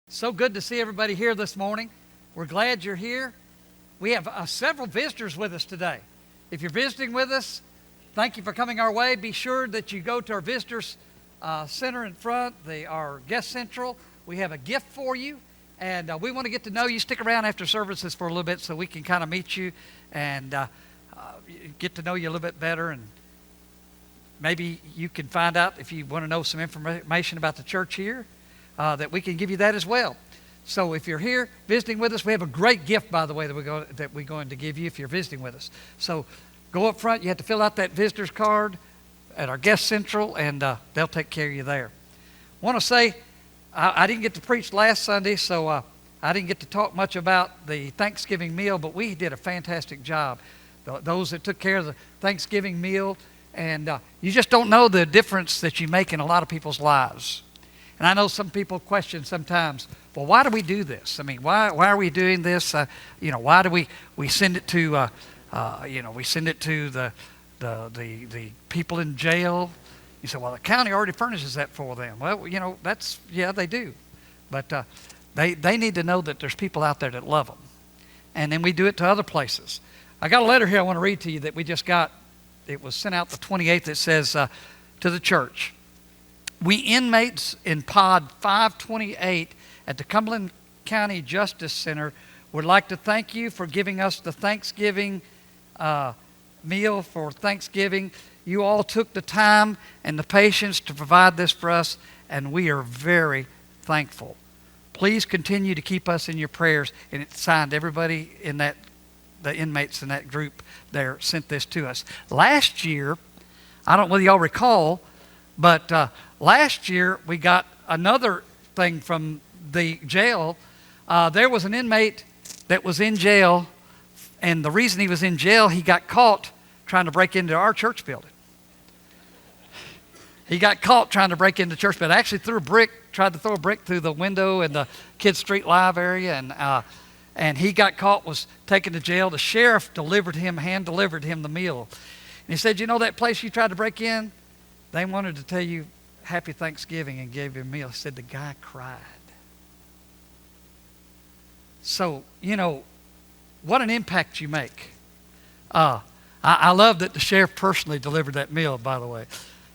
So good to see everybody here this morning. We're glad you're here. We have several visitors with us today. If you're visiting with us, thank you for coming our way. Be sure that you go to our visitors center in front, our guest central. We have a gift for you, and we want to get to know you. Stick around after services for a little bit so we can kind of meet you and get to know you a little bit better. And maybe you can find out if you want to know some information about the church here. That we can give you that as well. So if you're here visiting with us, we have a great gift, by the way, that we're going to give you if you're visiting with us. So go up front. You have to fill out that visitor's card at our guest central, and they'll take care of you there. I want to say I didn't get to preach last Sunday, so I didn't get to talk much about the Thanksgiving meal, but we did a fantastic job. Those that took care of the Thanksgiving meal, and you just don't know the difference that you make in a lot of people's lives. And I know some people question sometimes, well, why do we do this? I mean, why are we doing this? Why do we send it to, we send it to the people in jail? You say, well, the county already furnishes that for them. Well, they do. But they need to know that there's people out there that love them. And then we do it to other places. I got a letter here I want to read to you that we just got. It was sent out the 28th. It says, to the church. We inmates in Pod 528 at the Cumberland County Justice Center would like to thank you for giving us the Thanksgiving meal for Thanksgiving. You all took the time and the patience to provide this for us, and we are very thankful. Please continue to keep us in your prayers. And it signed everybody in that, the inmates in that group there sent this to us. Last year, I don't know whether y'all recall, but last year, we got another thing from the jail. There was an inmate that was in jail, and the reason he was in jail, he got caught trying to break into our church building. He got caught trying to break into the church building. Actually tried to throw a brick through the window in the Kids Street Live area, and he got caught, was taken to jail. The sheriff hand-delivered him the meal. And he said, you know that place you tried to break in? They wanted to tell you Happy Thanksgiving and gave him a meal. He said the guy cried. So, what an impact you make. I love that the sheriff personally delivered that meal, by the way.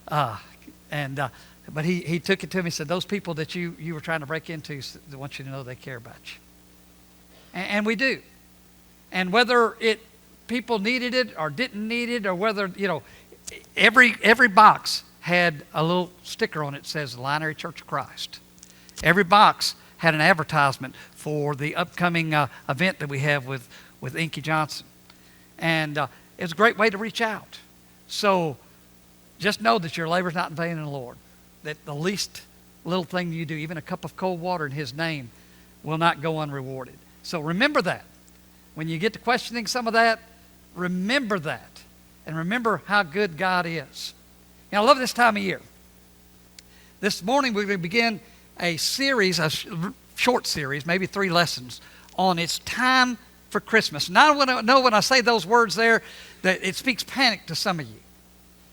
But he took it to me and said, those people that you were trying to break into, they want you to know they care about you. And we do. And whether people needed it or didn't need it, or whether, every box had a little sticker on it that says Linary Church of Christ. Every box had an advertisement for the upcoming event that we have with Inky Johnson. And it's a great way to reach out. So just know that your labor's not in vain in the Lord. That the least little thing you do, even a cup of cold water in His name, will not go unrewarded. So remember that. When you get to questioning some of that, remember that. And remember how good God is. I love this time of year. This morning we're going to begin a series, a short series, maybe 3 lessons, on It's Time for Christmas. And I want to know when I say those words there that it speaks panic to some of you.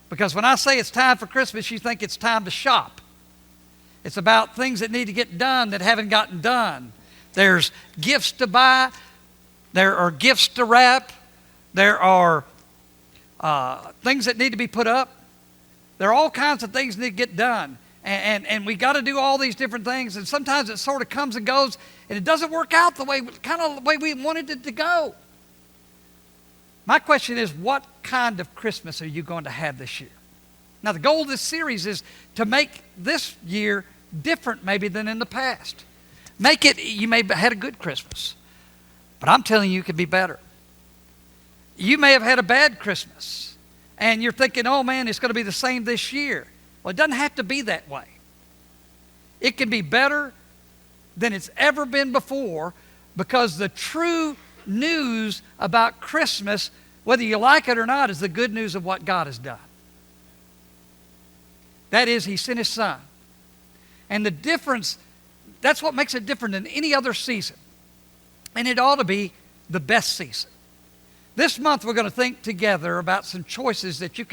Because when I say it's time for Christmas, you think it's time to shop. It's about things that need to get done that haven't gotten done. There's gifts to buy. There are gifts to wrap. There are things that need to be put up. There are all kinds of things that need to get done. And we got to do all these different things. And sometimes it sort of comes and goes, and it doesn't work out the way we wanted it to go. My question is, what kind of Christmas are you going to have this year? Now, the goal of this series is to make this year different maybe than in the past. You may have had a good Christmas, but I'm telling you it could be better. You may have had a bad Christmas. And you're thinking, oh man, it's going to be the same this year. Well, it doesn't have to be that way. It can be better than it's ever been before, because the true news about Christmas, whether you like it or not, is the good news of what God has done. That is, He sent His Son. And the difference, that's what makes it different than any other season. And it ought to be the best season. This month we're going to think together about some choices that you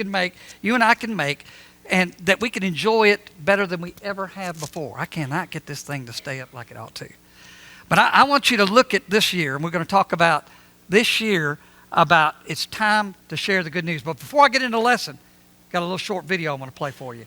and I can make and that we can enjoy it better than we ever have before. I cannot get this thing to stay up like it ought to. But I want you to look at this year, and we're going to talk about this year about it's time to share the good news. But before I get into the lesson, I've got a little short video I want to play for you.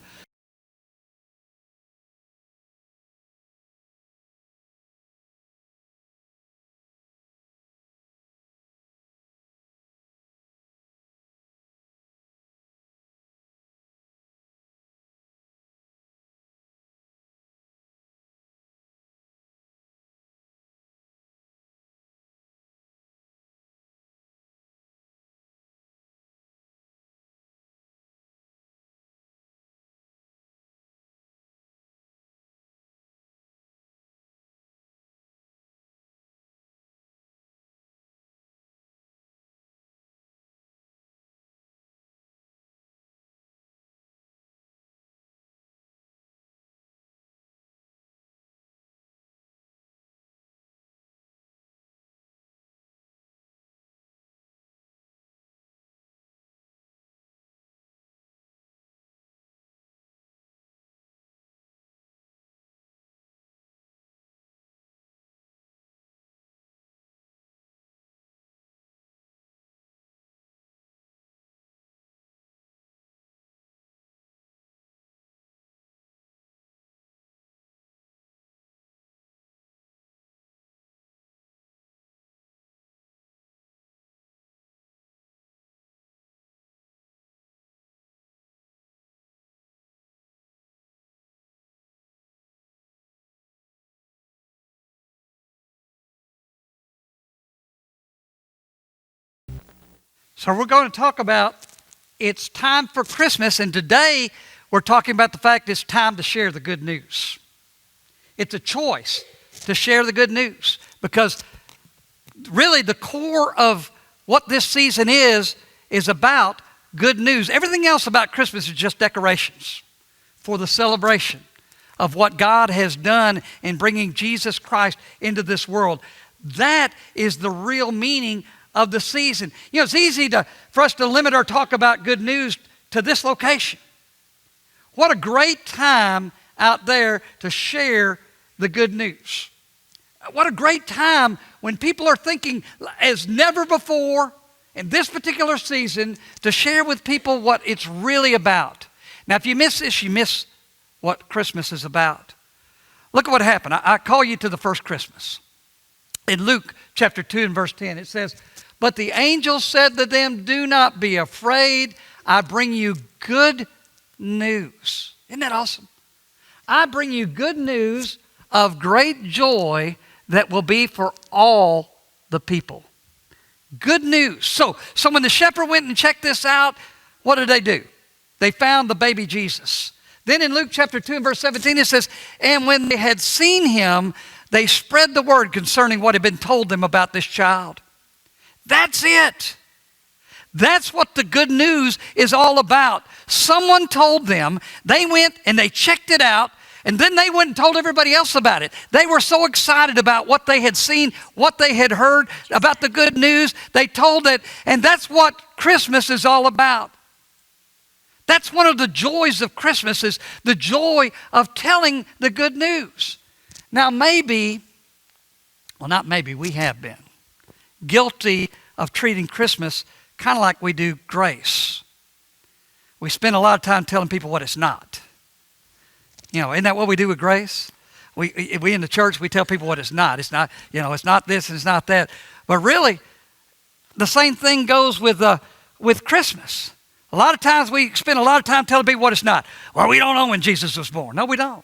So we're going to talk about it's time for Christmas, and today we're talking about the fact it's time to share the good news. It's a choice to share the good news because really the core of what this season is about good news. Everything else about Christmas is just decorations for the celebration of what God has done in bringing Jesus Christ into this world. That is the real meaning of the season. You know, it's easy for us to limit our talk about good news to this location. What a great time out there to share the good news. What a great time when people are thinking as never before in this particular season to share with people what it's really about. Now, if you miss this, you miss what Christmas is about. Look at what happened. I call you to the first Christmas. In Luke chapter 2 and verse 10, it says, "But the angel said to them, 'Do not be afraid. I bring you good news.'" Isn't that awesome? I bring you good news of great joy that will be for all the people. Good news. So when the shepherd went and checked this out, what did they do? They found the baby Jesus. Then in Luke chapter 2 and verse 17 it says, "And when they had seen him, they spread the word concerning what had been told them about this child." That's it. That's what the good news is all about. Someone told them, they went and they checked it out, and then they went and told everybody else about it. They were so excited about what they had seen, what they had heard about the good news. They told it, and that's what Christmas is all about. That's one of the joys of Christmas, is the joy of telling the good news. Now we have been guilty of treating Christmas kind of like we do grace. We spend a lot of time telling people what it's not. You know, isn't that what we do with grace? We in the church, we tell people what it's not. It's not, it's not this and it's not that. But really, the same thing goes with Christmas. A lot of times we spend a lot of time telling people what it's not. Well, we don't know when Jesus was born. No, we don't.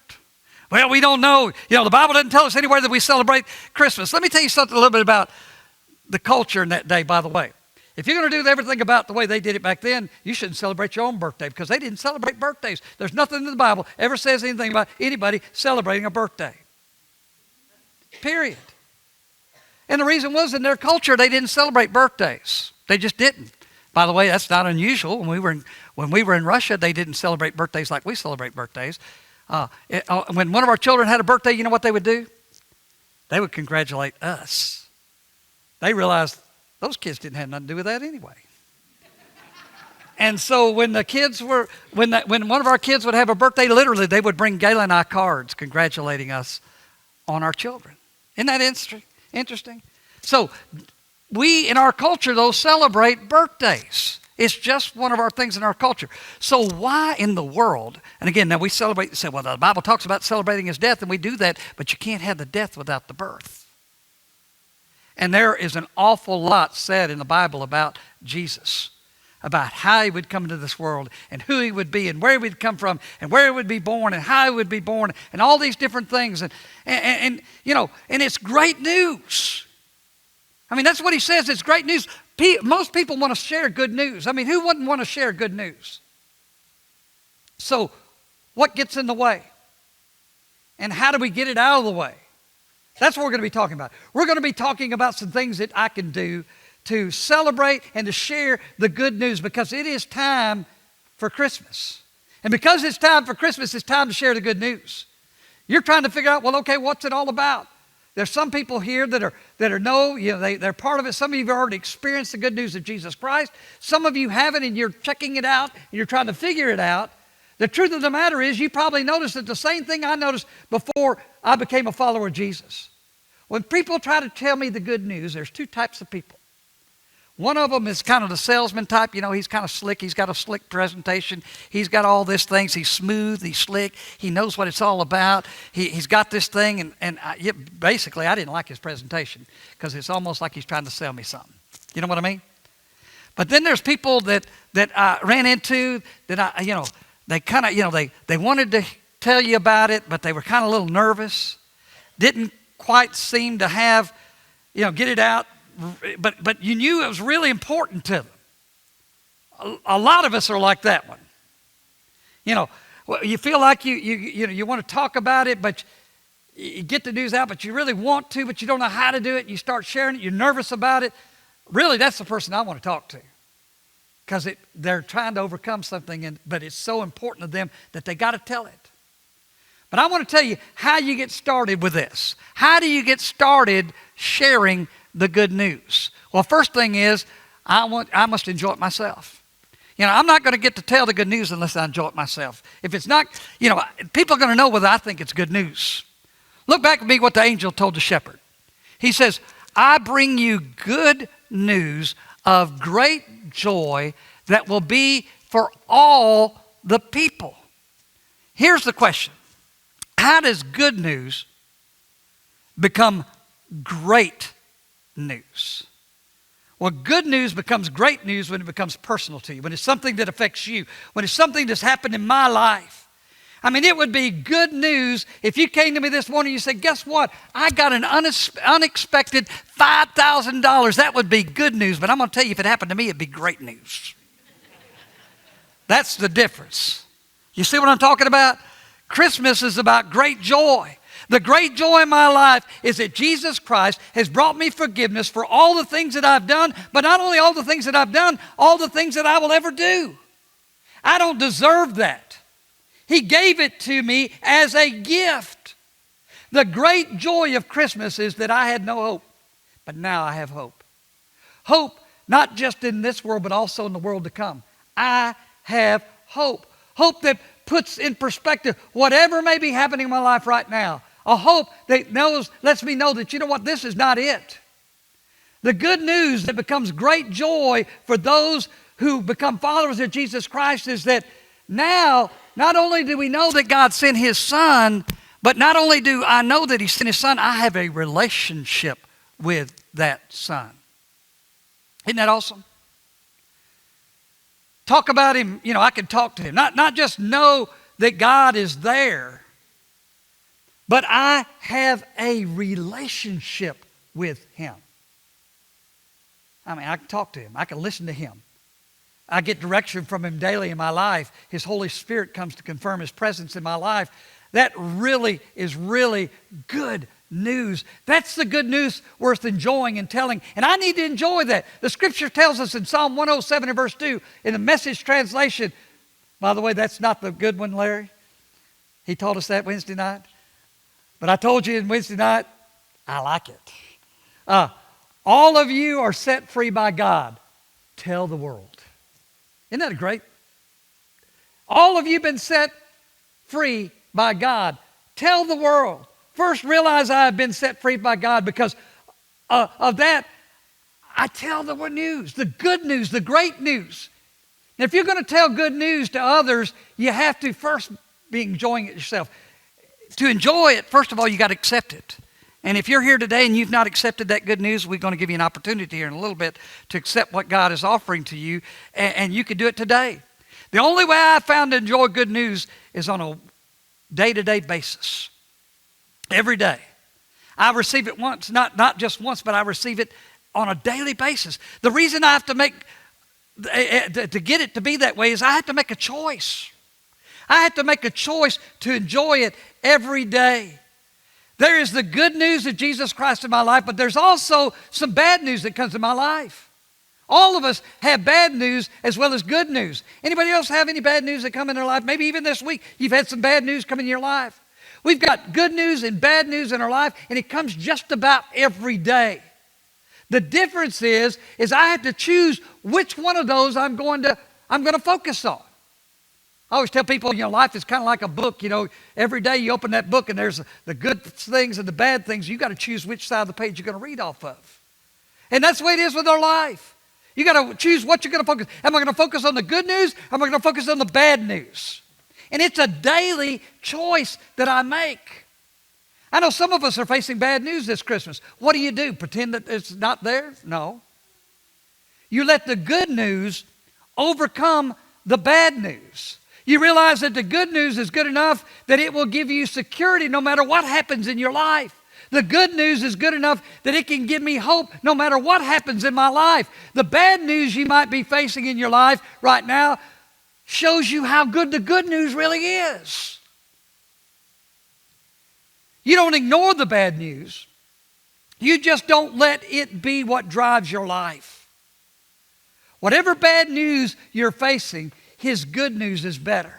Well, we don't know. The Bible doesn't tell us anywhere that we celebrate Christmas. Let me tell you something a little bit about the culture in that day, by the way. If you're going to do everything about the way they did it back then, you shouldn't celebrate your own birthday because they didn't celebrate birthdays. There's nothing in the Bible ever says anything about anybody celebrating a birthday. Period. And the reason was in their culture, they didn't celebrate birthdays. They just didn't. By the way, that's not unusual. When we were in Russia, they didn't celebrate birthdays like we celebrate birthdays. When one of our children had a birthday, you know what they would do? They would congratulate us. They realized those kids didn't have nothing to do with that anyway. And so when when one of our kids would have a birthday, literally they would bring Gayla and I cards congratulating us on our children. Isn't that interesting? So we in our culture, though, celebrate birthdays. It's just one of our things in our culture. So why in the world, and again, now we celebrate, you say, well, the Bible talks about celebrating his death, and we do that, but you can't have the death without the birth. And there is an awful lot said in the Bible about Jesus, about how he would come into this world and who he would be and where he would come from and where he would be born and how he would be born and all these different things. And you know, and it's great news. I mean, that's what he says. It's great news. Most people want to share good news. I mean, who wouldn't want to share good news? So what gets in the way? And how do we get it out of the way? That's what we're going to be talking about. We're going to be talking about some things that I can do to celebrate and to share the good news, because it is time for Christmas. And because it's time for Christmas, it's time to share the good news. You're trying to figure out, well, okay, what's it all about? There's some people here that are they're part of it. Some of you have already experienced the good news of Jesus Christ. Some of you haven't, and you're checking it out, and you're trying to figure it out. The truth of the matter is, you probably noticed that the same thing I noticed before I became a follower of Jesus. When people try to tell me the good news, there's two types of people. One of them is kind of the salesman type. You know, he's kind of slick. He's got a slick presentation. He's got all these things. He's smooth. He's slick. He knows what it's all about. He's got this thing. Basically, I didn't like his presentation because it's almost like he's trying to sell me something. You know what I mean? But then there's people that I ran into that they kind of, they wanted to tell you about it, but they were kind of a little nervous. Didn't quite seem to have, get it out. But you knew it was really important to them. A lot of us are like that one. You feel like you want to talk about it, but you get the news out, but you really want to, but you don't know how to do it. You start sharing it. You're nervous about it. Really, that's the person I want to talk to, because they're trying to overcome something, but it's so important to them that they got to tell it. But I want to tell you how you get started with this. How do you get started sharing the good news? Well, first thing is, I must enjoy it myself. I'm not going to get to tell the good news unless I enjoy it myself. If it's not, people are going to know whether I think it's good news. Look back at me what the angel told the shepherd. He says, I bring you good news of great joy that will be for all the people. Here's the question. How does good news become great news? Well, good news becomes great news when it becomes personal to you, when it's something that affects you, when it's something that's happened in my life. I mean, it would be good news if you came to me this morning and you said, guess what? I got an unexpected $5,000. That would be good news, but I'm going to tell you, if it happened to me, it'd be great news. That's the difference. You see what I'm talking about? Christmas is about great joy. The great joy in my life is that Jesus Christ has brought me forgiveness for all the things that I've done, but not only all the things that I've done, all the things that I will ever do. I don't deserve that. He gave it to me as a gift. The great joy of Christmas is that I had no hope, but now I have hope. Hope not just in this world, but also in the world to come. I have hope. Hope that puts in perspective whatever may be happening in my life right now. A hope that lets me know that, this is not it. The good news that becomes great joy for those who become followers of Jesus Christ is that now, not only do we know that God sent His Son, but not only do I know that He sent His Son, I have a relationship with that Son. Isn't that awesome? Talk about Him, I can talk to Him. Not just know that God is there, but I have a relationship with Him. I mean, I can talk to Him. I can listen to Him. I get direction from Him daily in my life. His Holy Spirit comes to confirm His presence in my life. That really is really good news. That's the good news worth enjoying and telling. And I need to enjoy that. The Scripture tells us in Psalm 107 and verse 2, in the Message translation, by the way, that's not the good one, Larry. He told us that Wednesday night. But I told you in Wednesday night, I like it. All of you are set free by God. Tell the world. Isn't that great? All of you been set free by God. Tell the world. First, realize I have been set free by God. Because of that, I tell the news, the good news, the great news. Now, if you're going to tell good news to others, you have to first be enjoying it yourself. To enjoy it, first of all, you got to accept it. And if you're here today and you've not accepted that good news, we're going to give you an opportunity here in a little bit to accept what God is offering to you, and you can do it today. The only way I found to enjoy good news is on a day-to-day basis. Every day. I receive it once, not just once, but I receive it on a daily basis. The reason I have to to get it to be that way is I have to make a choice. I have to make a choice to enjoy it every day. There is the good news of Jesus Christ in my life, but there's also some bad news that comes in my life. All of us have bad news as well as good news. Anybody else have any bad news that come in their life? Maybe even this week you've had some bad news come in your life. We've got good news and bad news in our life, and it comes just about every day. The difference is I have to choose which one of those I'm going to focus on. I always tell people, life is kind of like a book. Every day you open that book and there's the good things and the bad things. You got to choose which side of the page you're going to read off of. And that's the way it is with our life. You got to choose what you're going to focus. Am I going to focus on the good news? Am I going to focus on the bad news? And it's a daily choice that I make. I know some of us are facing bad news this Christmas. What do? Pretend that it's not there? No. You let the good news overcome the bad news. You realize that the good news is good enough that it will give you security no matter what happens in your life. The good news is good enough that it can give me hope no matter what happens in my life. The bad news you might be facing in your life right now shows you how good the good news really is. You don't ignore the bad news. You just don't let it be what drives your life. Whatever bad news you're facing, His good news is better.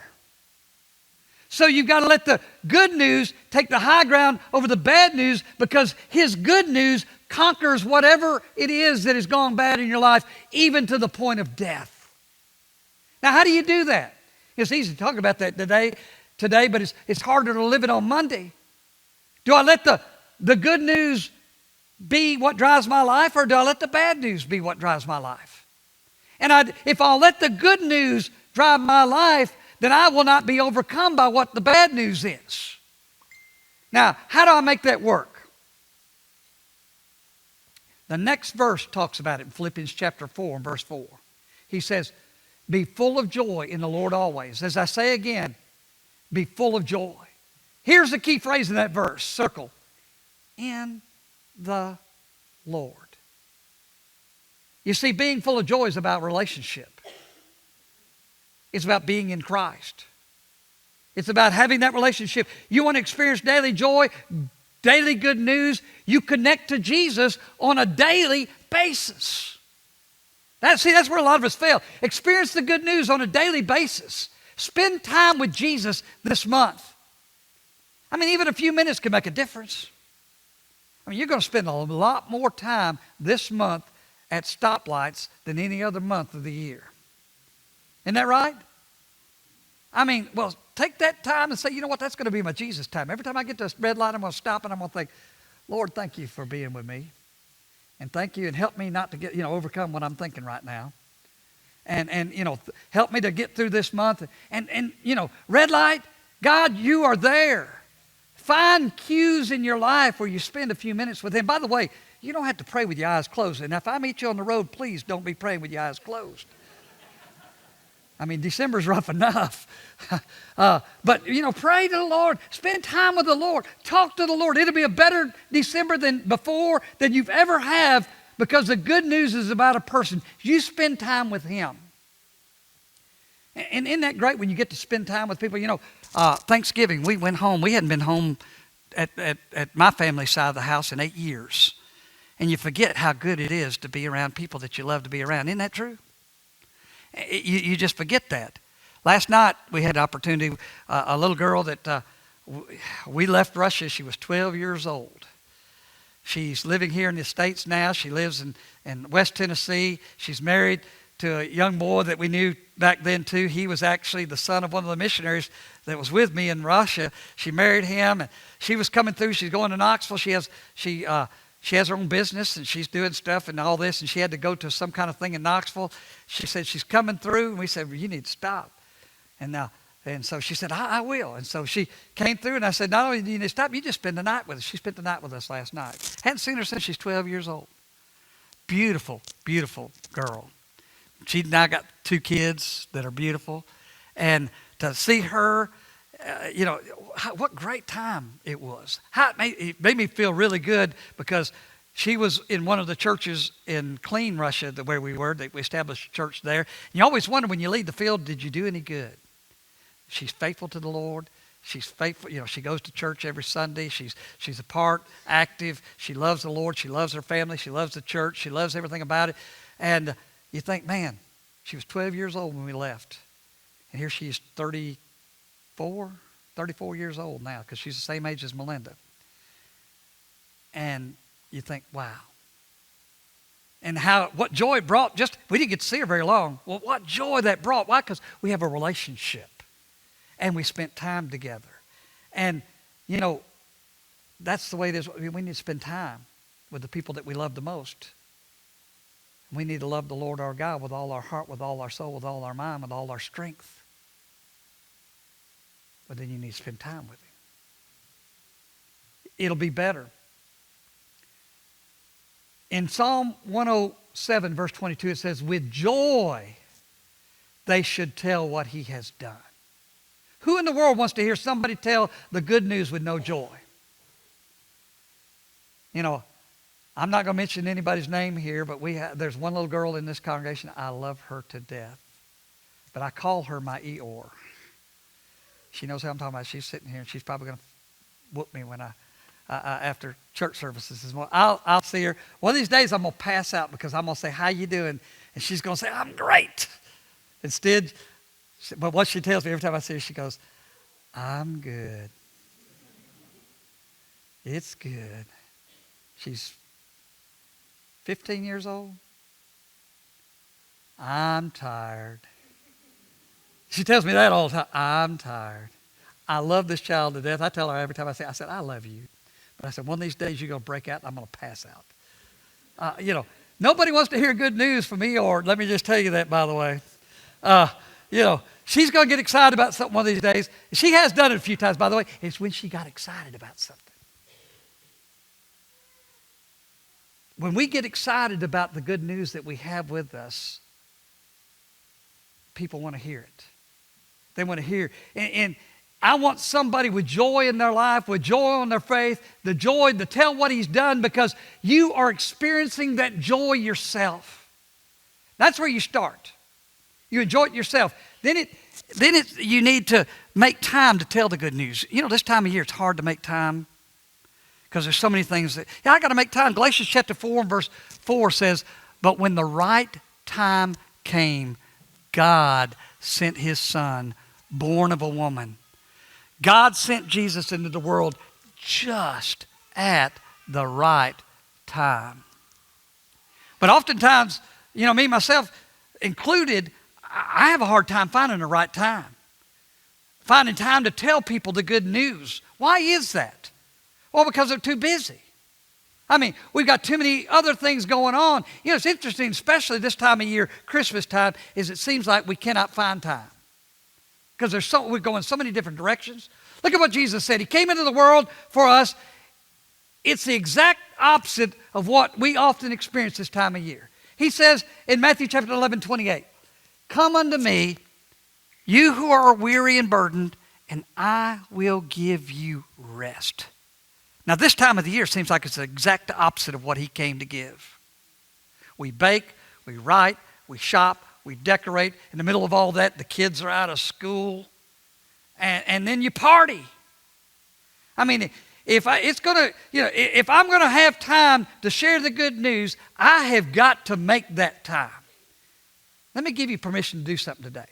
So you've got to let the good news take the high ground over the bad news, because His good news conquers whatever it is that has gone bad in your life, even to the point of death. Now, how do you do that? It's easy to talk about that today, but it's harder to live it on Monday. Do I let the good news be what drives my life, or do I let the bad news be what drives my life? And if I'll let the good news drive my life, then I will not be overcome by what the bad news is. Now, how do I make that work? The next verse talks about it in Philippians chapter 4 and verse 4. He says, be full of joy in the Lord always. As I say again, be full of joy. Here's the key phrase in that verse. Circle. In the Lord. You see, being full of joy is about relationship. It's about being in Christ. It's about having that relationship. You want to experience daily joy, daily good news, you connect to Jesus on a daily basis. That's where a lot of us fail. Experience the good news on a daily basis. Spend time with Jesus this month. Even a few minutes can make a difference. You're going to spend a lot more time this month at stoplights than any other month of the year. Isn't that right? Take that time and say, you know what, that's going to be my Jesus time. Every time I get to a red light, I'm going to stop and I'm going to think, Lord, thank you for being with me. And thank you, and help me not to get, overcome what I'm thinking right now. And help me to get through this month. And red light, God, you are there. Find cues in your life where you spend a few minutes with Him. By the way, you don't have to pray with your eyes closed. And if I meet you on the road, please don't be praying with your eyes closed. December's rough enough. But, pray to the Lord. Spend time with the Lord. Talk to the Lord. It'll be a better December than before than you've ever have, because the good news is about a person. You spend time with Him. And isn't that great when you get to spend time with people? Thanksgiving, we went home. We hadn't been home at my family side of the house in 8 years. And you forget how good it is to be around people that you love to be around. Isn't that true? You just forget that. Last night we had an opportunity, a little girl that we left Russia. She was 12 years old. She's living here in the States now. She lives in West Tennessee. She's married to a young boy that we knew back then too. He was actually the son of one of the missionaries that was with me in Russia. She married him, and she was coming through. She's going to Knoxville. She has her own business, and she's doing stuff and all this, and she had to go to some kind of thing in Knoxville. She said she's coming through, and we said, well, you need to stop. And so she said, I will. And so she came through, and I said, not only do you need to stop, you just spend the night with us. She spent the night with us last night. Hadn't seen her since she's 12 years old. Beautiful, beautiful girl. She now got 2 kids that are beautiful. And to see her, what great time it was. It made me feel really good because she was in one of the churches in Clean, Russia, where we were. We established a church there. And you always wonder when you leave the field, did you do any good? She's faithful to the Lord. She's faithful. She goes to church every Sunday. She's a part, active. She loves the Lord. She loves her family. She loves the church. She loves everything about it. And you think, man, she was 12 years old when we left. And here she is 34 years old now because she's the same age as Melinda. And you think, wow. And what joy it brought. We didn't get to see her very long. Well, what joy that brought. Why? Because we have a relationship. And we spent time together. And, that's the way it is. We need to spend time with the people that we love the most. We need to love the Lord our God with all our heart, with all our soul, with all our mind, with all our strength. But then you need to spend time with Him. It'll be better. In Psalm 107, verse 22, it says, with joy they should tell what He has done. Who in the world wants to hear somebody tell the good news with no joy? I'm not going to mention anybody's name here, but there's one little girl in this congregation. I love her to death. But I call her my Eeyore. She knows how I'm talking about. She's sitting here, and she's probably going to whoop me when after church services. I'll see her. One of these days, I'm going to pass out because I'm going to say, how you doing? And she's going to say, I'm great. Instead, but what she tells me every time I see her, she goes, I'm good. It's good. She's 15 years old. I'm tired. She tells me that all the time. I'm tired. I love this child to death. I tell her every time I said, I love you. But I said, one of these days you're going to break out and I'm going to pass out. Nobody wants to hear good news from me, or let me just tell you that, by the way. She's going to get excited about something one of these days. She has done it a few times, by the way. It's when she got excited about something. When we get excited about the good news that we have with us, people want to hear it. They want to hear. And I want somebody with joy in their life, with joy in their faith, the joy to tell what He's done, because you are experiencing that joy yourself. That's where you start. You enjoy it yourself. Then you need to make time to tell the good news. This time of year, it's hard to make time because there's so many things I got to make time. Galatians chapter 4 and verse 4 says, but when the right time came, God sent His Son, born of a woman. God sent Jesus into the world just at the right time. But oftentimes, me, myself included, I have a hard time finding the right time. Finding time to tell people the good news. Why is that? Well, because they're too busy. We've got too many other things going on. It's interesting, especially this time of year, Christmas time, is it seems like we cannot find time. Because we're going so many different directions. Look at what Jesus said. He came into the world for us. It's the exact opposite of what we often experience this time of year. He says in Matthew chapter 11, 28, come unto me, you who are weary and burdened, and I will give you rest. Now, this time of the year seems like it's the exact opposite of what He came to give. We bake, we write, we shop, we decorate. In the middle of all that, the kids are out of school. And then you party. If I'm going to have time to share the good news, I have got to make that time. Let me give you permission to do something today.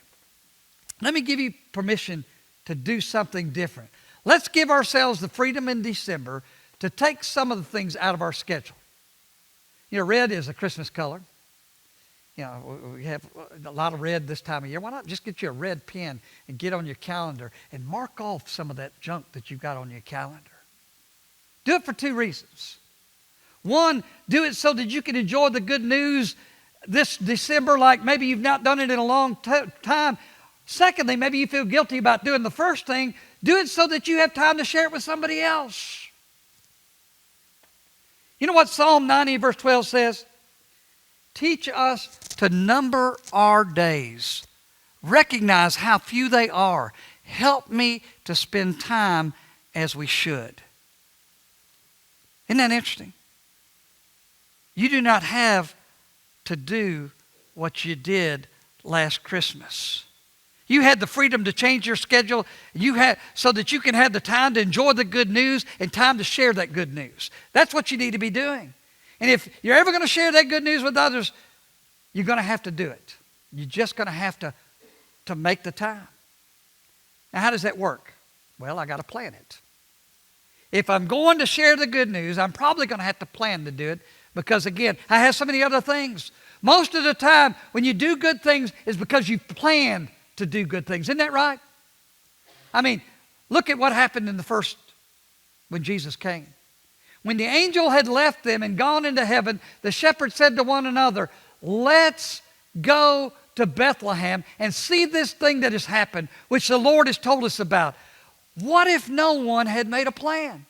Let me give you permission to do something different. Let's give ourselves the freedom in December to take some of the things out of our schedule. Red is a Christmas color. we have a lot of red this time of year. Why not just get you a red pen and get on your calendar and mark off some of that junk that you've got on your calendar? Do it for two reasons. One, do it so that you can enjoy the good news this December like maybe you've not done it in a long time. Secondly, maybe you feel guilty about doing the first thing. Do it so that you have time to share it with somebody else. You know what Psalm 90 verse 12 says? Teach us to number our days. Recognize how few they are. Help me to spend time as we should. Isn't that interesting? You do not have to do what you did last Christmas. You had the freedom to change your schedule so that you can have the time to enjoy the good news and time to share that good news. That's what you need to be doing. And if you're ever going to share that good news with others, you're going to have to do it. You're just going to have to make the time. Now, how does that work? Well, I got to plan it. If I'm going to share the good news, I'm probably going to have to plan to do it because, again, I have so many other things. Most of the time, when you do good things, is because you planned to do good things. Isn't that right? I mean, look at what happened when Jesus came. When the angel had left them and gone into heaven, the shepherds said to one another, let's go to Bethlehem and see this thing that has happened, which the Lord has told us about. What if no one had made a plan?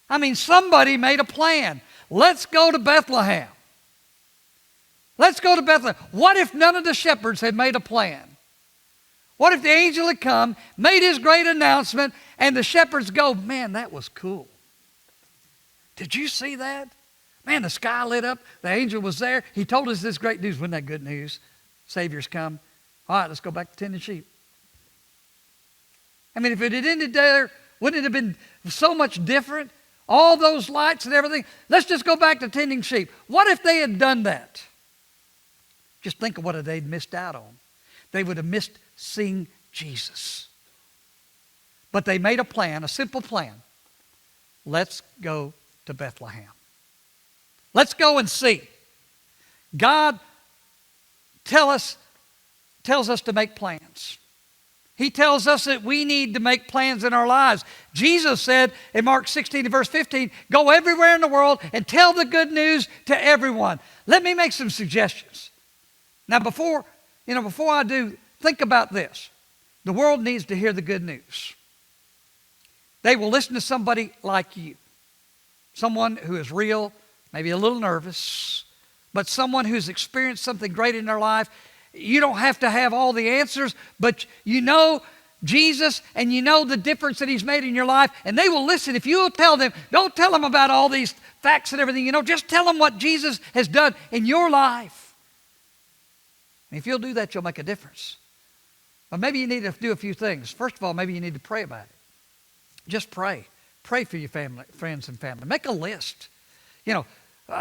I mean, somebody made a plan. Let's go to Bethlehem. Let's go to Bethlehem. What if none of the shepherds had made a plan? What if the angel had come, made his great announcement, and the shepherds go, man, that was cool. Did you see that? Man, the sky lit up. The angel was there. He told us this great news. Wasn't that good news? Savior's come. All right, let's go back to tending sheep. I mean, if it had ended there, wouldn't it have been so much different? All those lights and everything. Let's just go back to tending sheep. What if they had done that? Just think of what they'd missed out on. They would have missed seeing Jesus. But they made a plan, a simple plan. Let's go to Bethlehem. Let's go and see. God tells us to make plans. He tells us that we need to make plans in our lives. Jesus said in Mark 16 and verse 15, go everywhere in the world and tell the good news to everyone. Let me make some suggestions. Now before I do, think about this. The world needs to hear the good news. They will listen to somebody like you. Someone who is real, maybe a little nervous, but someone who's experienced something great in their life. You don't have to have all the answers, but you know Jesus and you know the difference that He's made in your life, and they will listen. If you'll tell them, don't tell them about all these facts and everything, just tell them what Jesus has done in your life. And if you'll do that, you'll make a difference. But maybe you need to do a few things. First of all, maybe you need to pray about it. Just pray. Pray for your family, friends and family. Make a list.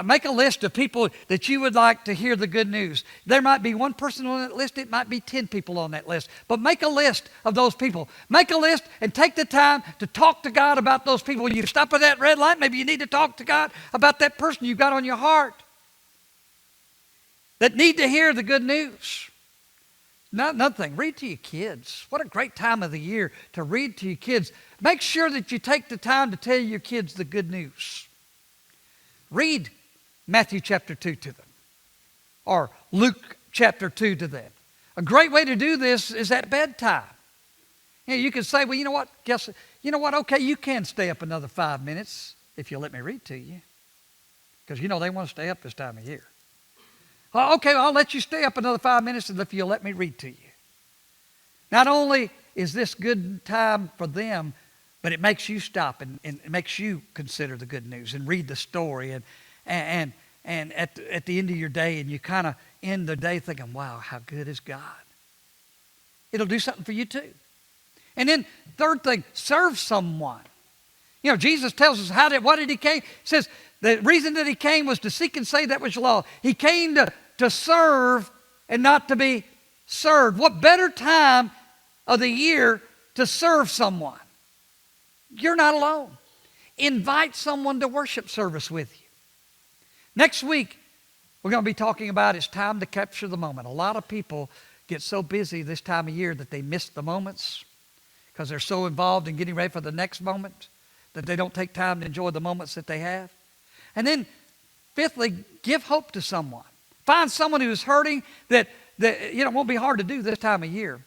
Make a list of people that you would like to hear the good news. There might be one person on that list. It might be 10 people on that list. But make a list of those people. Make a list and take the time to talk to God about those people. When you stop at that red light, maybe you need to talk to God about that person you've got on your heart that need to hear the good news. Another thing, read to your kids. What a great time of the year to read to your kids. Make sure that you take the time to tell your kids the good news. Read Matthew chapter 2 to them, or Luke chapter 2 to them. A great way to do this is at bedtime. You can say, well, you know what? Okay, you can stay up another 5 minutes if you'll let me read to you. Because they want to stay up this time of year. Okay, I'll let you stay up another 5 minutes if you'll let me read to you. Not only is this good time for them, but it makes you stop and it makes you consider the good news and read the story and at the end of your day, and you kind of end the day thinking, wow, how good is God? It'll do something for you too. And then third thing, serve someone. Jesus tells us what did He came? He says the reason that He came was to seek and save that which is lost. He came to serve and not to be served. What better time of the year to serve someone? You're not alone. Invite someone to worship service with you. Next week, We're going to be talking about it's time to capture the moment. A lot of people get so busy this time of year that they miss the moments because they're so involved in getting ready for the next moment that they don't take time to enjoy the moments that they have. And then, fifthly, give hope to someone. Find someone who's hurting that it won't be hard to do this time of year.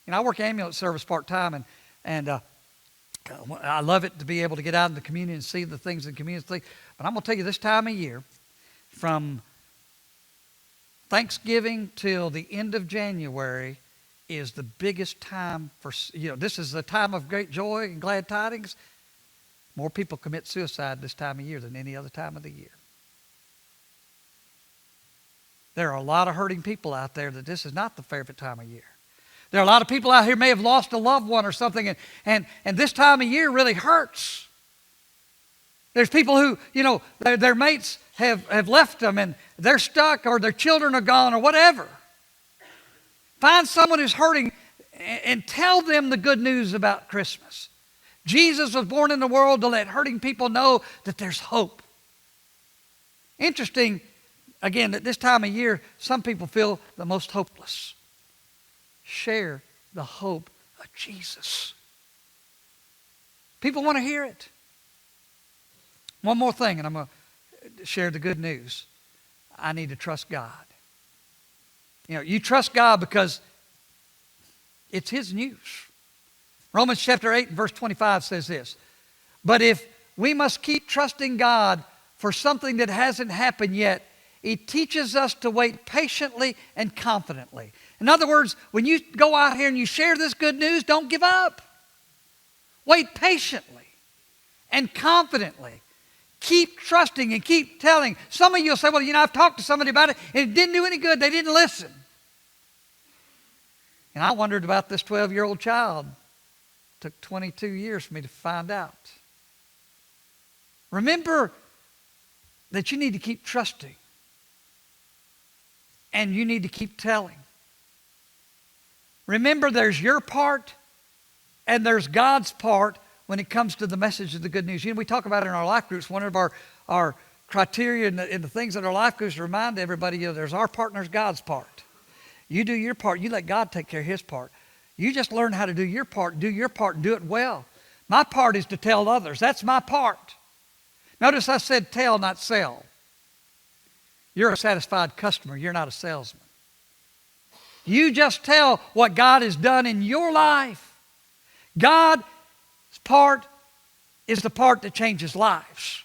I work ambulance service part-time, and I love it to be able to get out in the community and see the things in the community. But I'm going to tell you, this time of year, from Thanksgiving till the end of January, is the biggest time for, this is the time of great joy and glad tidings. More people commit suicide this time of year than any other time of the year. There are a lot of hurting people out there that this is not the favorite time of year. There are a lot of people out here may have lost a loved one or something, and this time of year really hurts. There's people who, their mates have left them and they're stuck, or their children are gone, or whatever. Find someone who's hurting and tell them the good news about Christmas. Jesus was born in the world to let hurting people know that there's hope. Interesting, again, that this time of year, some people feel the most hopeless. Share the hope of Jesus. People want to hear it. One more thing, and I'm going to share the good news. I need to trust God. You trust God because it's His news. Romans chapter 8 and verse 25 says this, but if we must keep trusting God for something that hasn't happened yet, it teaches us to wait patiently and confidently. In other words, when you go out here and you share this good news, don't give up. Wait patiently and confidently. Keep trusting and keep telling. Some of you will say, well, I've talked to somebody about it and it didn't do any good. They didn't listen. And I wondered about this 12-year-old child. It took 22 years for me to find out. Remember that you need to keep trusting. And you need to keep telling. Remember, there's your part and there's God's part when it comes to the message of the good news. We talk about it in our life groups. One of our criteria in the things in our life groups to remind everybody, there's our part and there's God's part. You do your part. You let God take care of His part. You just learn how to do your part, and do it well. My part is to tell others. That's my part. Notice I said tell, not sell. You're a satisfied customer. You're not a salesman. You just tell what God has done in your life. God's part is the part that changes lives.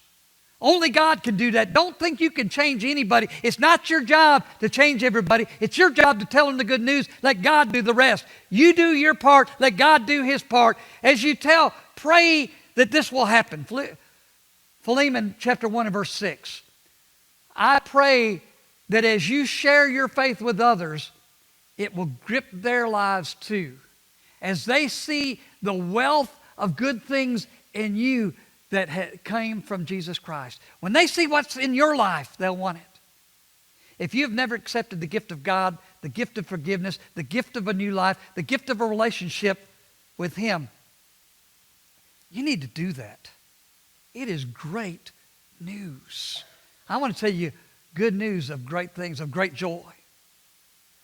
Only God can do that. Don't think you can change anybody. It's not your job to change everybody. It's your job to tell them the good news. Let God do the rest. You do your part. Let God do His part. As you tell, pray that this will happen. Philemon chapter 1 and verse 6. I pray that as you share your faith with others, it will grip their lives too. As they see the wealth of good things in you that came from Jesus Christ. When they see what's in your life, they'll want it. If you've never accepted the gift of God, the gift of forgiveness, the gift of a new life, the gift of a relationship with Him, you need to do that. It is great news. I want to tell you good news of great things, of great joy.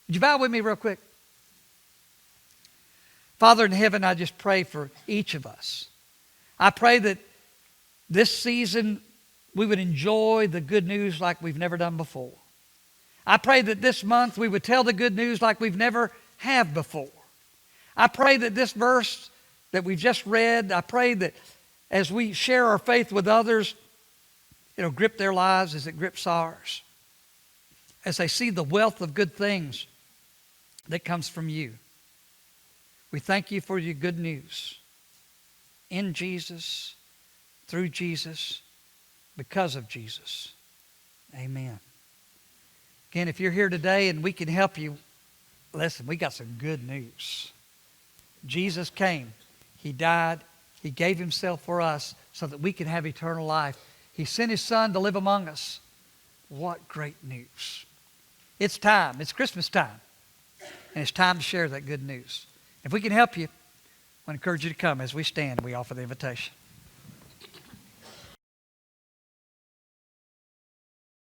Would you bow with me real quick? Father in heaven, I just pray for each of us. I pray that this season we would enjoy the good news like we've never done before. I pray that this month we would tell the good news like we've never have before. I pray that this verse that we've just read, I pray that as we share our faith with others, it'll grip their lives as it grips ours. As they see the wealth of good things that comes from you. We thank you for your good news. In Jesus, through Jesus, because of Jesus. Amen. Again, if you're here today and we can help you, listen, we got some good news. Jesus came. He died. He gave Himself for us so that we can have eternal life. He sent His Son to live among us. What great news. It's time. It's Christmas time. And it's time to share that good news. If we can help you, I want to encourage you to come as we stand and we offer the invitation.